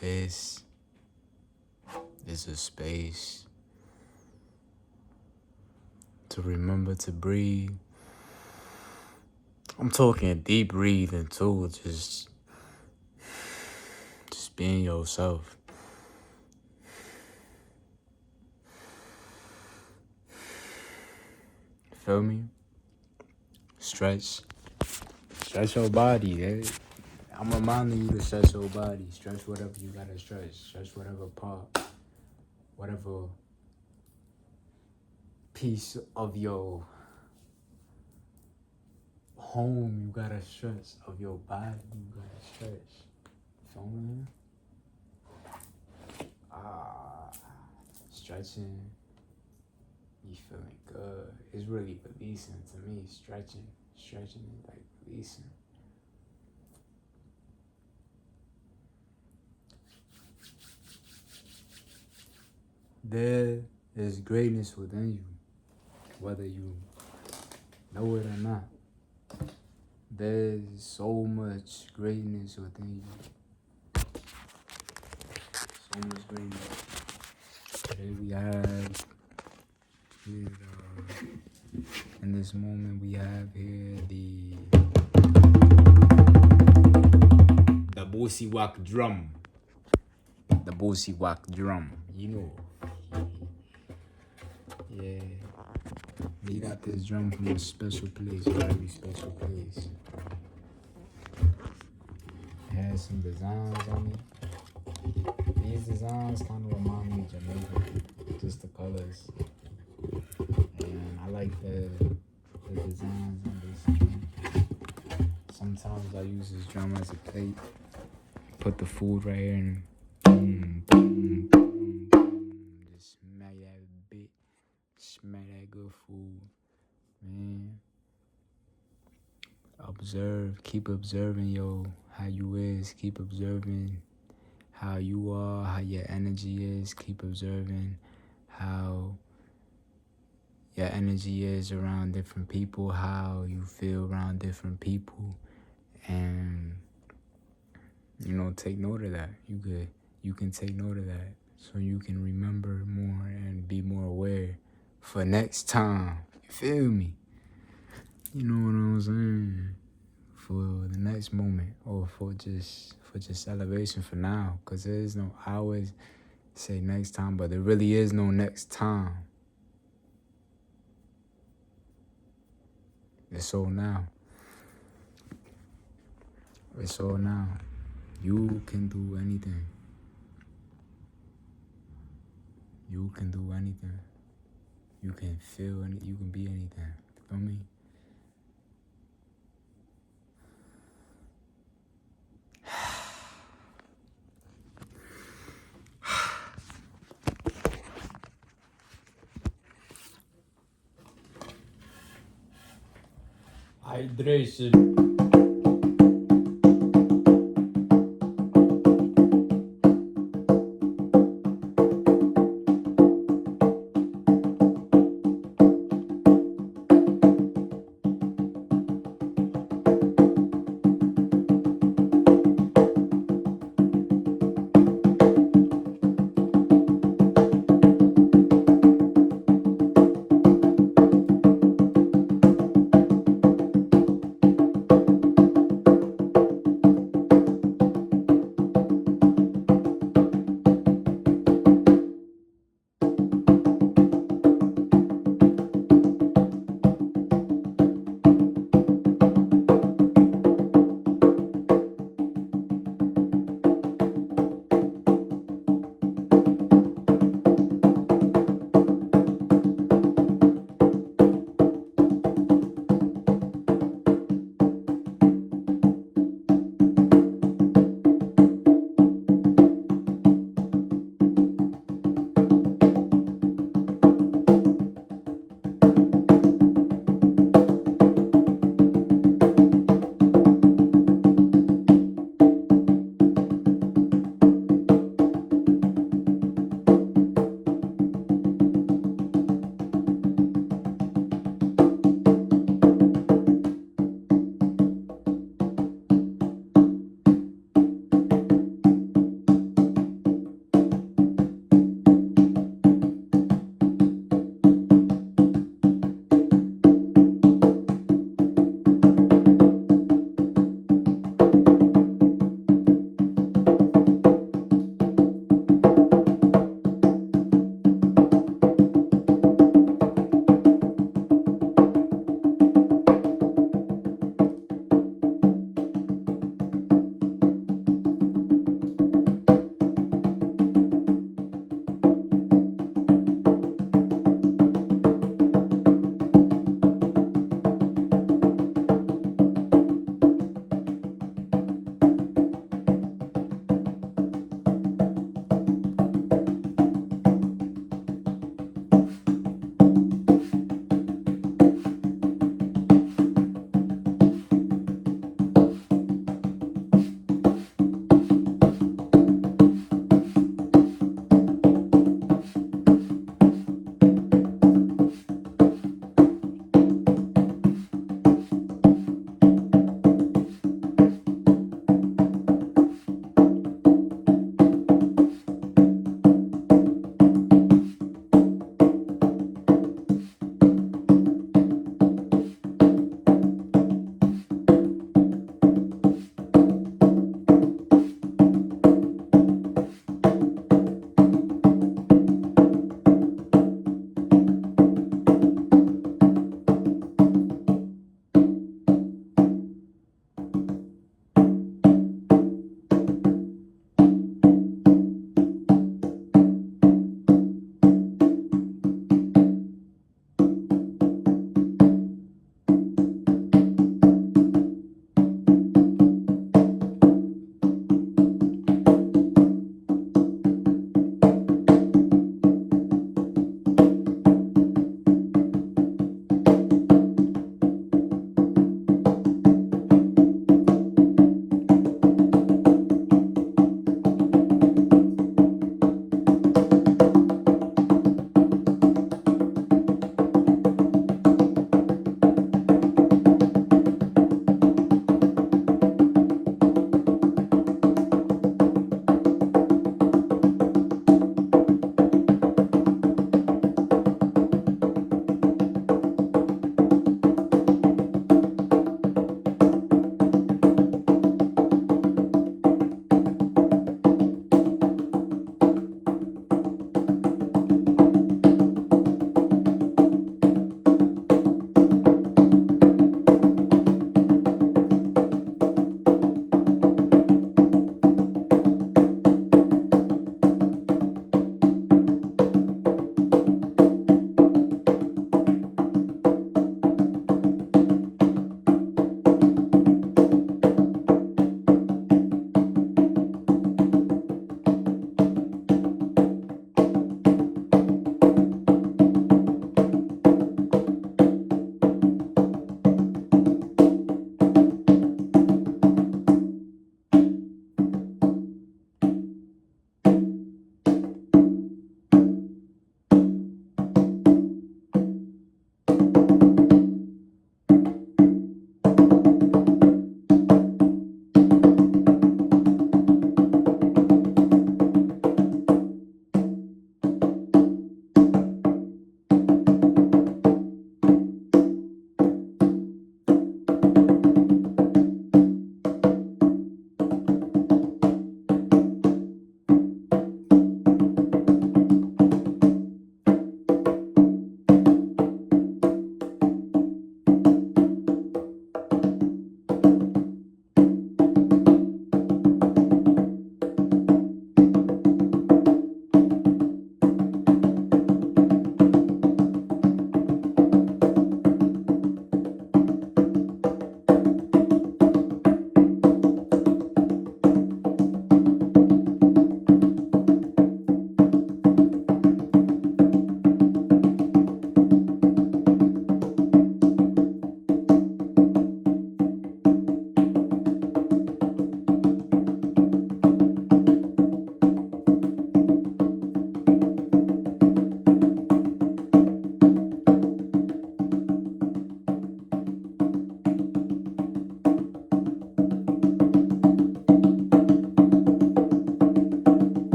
This is a space to remember to breathe. I'm talking deep breathing too, just being yourself. Feel me? Stretch your body. I'm reminding you to stretch your body. Stretch whatever you gotta stretch. Stretch whatever part, whatever piece of your home you gotta stretch, of your body you gotta stretch. Feel me? Stretching, you feeling good. It's really releasing to me. Stretching is like releasing. There is greatness within you, whether you know it or not. There's so much greatness within you. So much greatness. Today we have here, in this moment we have here the Bosiwak drum. The Bosiwak drum, you know. Yeah. We got this drum from a special place, a very special place. It has some designs on it. These designs kind of remind me of Jamaica, just the colors. And I like the designs on this drum. Sometimes I use this drum as a plate. Put the food right here and boom, boom, boom, boom. Just smack that bit. Smack that good food. Man. Observe. Keep observing, how you is. Keep observing how you are, how your energy is. Keep observing how your energy is around different people, how you feel around different people. And take note of that. You can take note of that so you can remember more and be more aware for next time. You feel me? You know what I'm saying? For the next moment, or for just elevation for now, because there is no. I always say next time, but there really is no next time. It's all now. It's all now. You can do anything. You can do anything. You can feel anything. You can be anything. Feel me? Hydration.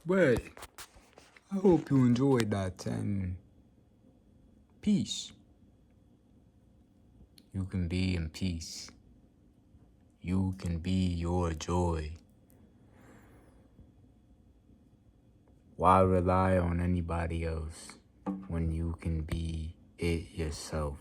But I hope you enjoyed that, and peace. You can be in peace. You can be your joy. Why rely on anybody else when you can be it yourself?